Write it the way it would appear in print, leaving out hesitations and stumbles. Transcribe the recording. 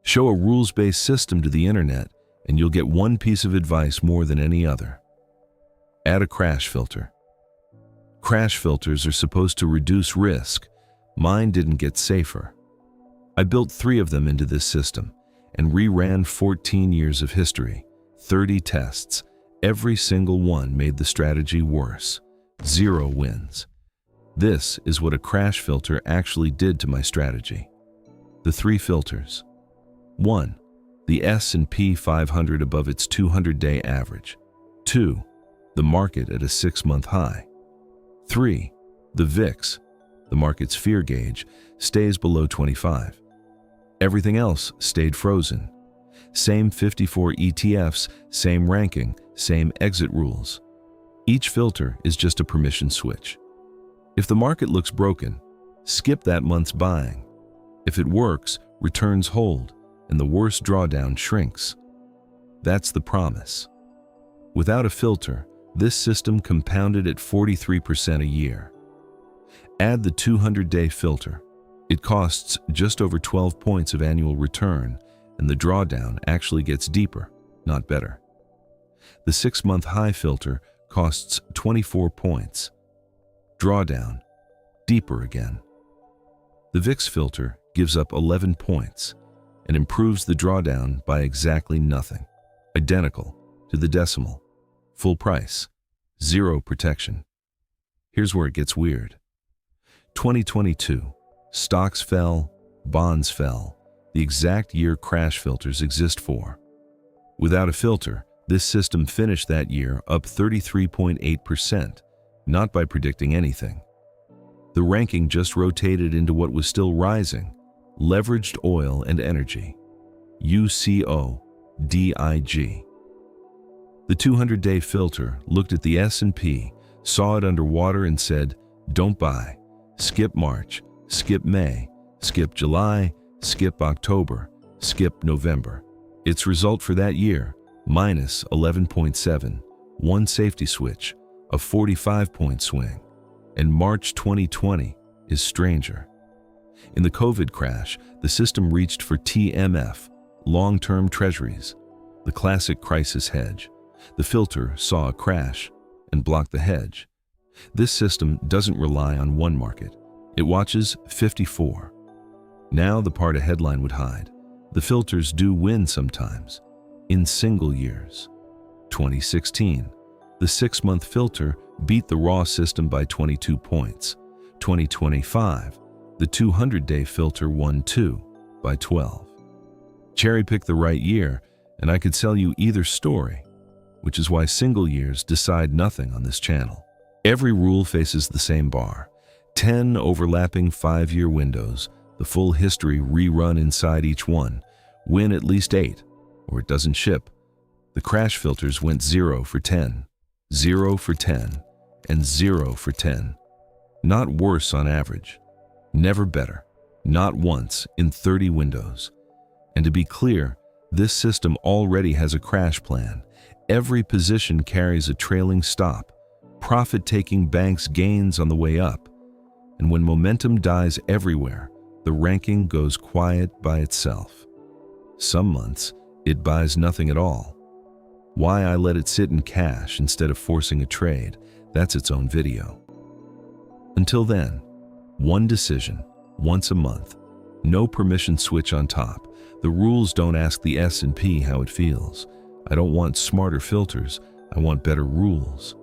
Show a rules-based system to the internet, and you'll get one piece of advice more than any other. Add a crash filter. Crash filters are supposed to reduce risk. Mine didn't get safer. I built 3 of them into this system and reran 14 years of history, 30 tests. Every single one made the strategy worse. 0 wins. This is what a crash filter actually did to my strategy. The 3 filters. 1. The S&P 500 above its 200-day average. 2. The market at a 6-month high. 3. The VIX, the market's fear gauge, stays below 25. Everything else stayed frozen. Same 54 ETFs, same ranking, same exit rules. Each filter is just a permission switch. If the market looks broken, skip that month's buying. If it works, returns hold, and the worst drawdown shrinks. That's the promise. Without a filter, this system compounded at 43% a year. Add the 200-day filter. It costs just over 12 points of annual return, and the drawdown actually gets deeper, not better. The 6-month high filter costs 24 points. Drawdown, deeper again. The VIX filter gives up 11 points and improves the drawdown by exactly nothing. Identical to the decimal. Full price. 0 protection. Here's where it gets weird. 2022. Stocks fell, bonds fell, the exact year crash filters exist for. Without a filter, this system finished that year up 33.8%, not by predicting anything. The ranking just rotated into what was still rising, leveraged oil and energy, UCO, DIG. The 200-day filter looked at the S&P, saw it underwater and said, don't buy, skip March, skip May, skip July, skip October, skip November. Its result for that year, minus 11.7, one safety switch, a 45-point swing. And March 2020 is stranger. In the COVID crash, the system reached for TMF, long-term treasuries, the classic crisis hedge. The filter saw a crash and blocked the hedge. This system doesn't rely on one market. It watches 54. Now the part a headline would hide. The filters do win sometimes, in single years. 2016, the 6-month filter beat the raw system by 22 points. 2025, the 200-day filter won 2 by 12. Cherry-pick the right year, and I could sell you either story, which is why single years decide nothing on this channel. Every rule faces the same bar. 10 overlapping 5-year windows, the full history rerun inside each one. Win at least 8, or it doesn't ship. The crash filters went 0 for 10, 0 for 10, and 0 for 10. Not worse on average. Never better. Not once in 30 windows. And to be clear, this system already has a crash plan. Every position carries a trailing stop, profit-taking banks gains on the way up. And when momentum dies everywhere, the ranking goes quiet by itself. Some months, it buys nothing at all. Why I let it sit in cash instead of forcing a trade, that's its own video. Until then, one decision, once a month, no permission switch on top. The rules don't ask the S&P how it feels. I don't want smarter filters, I want better rules.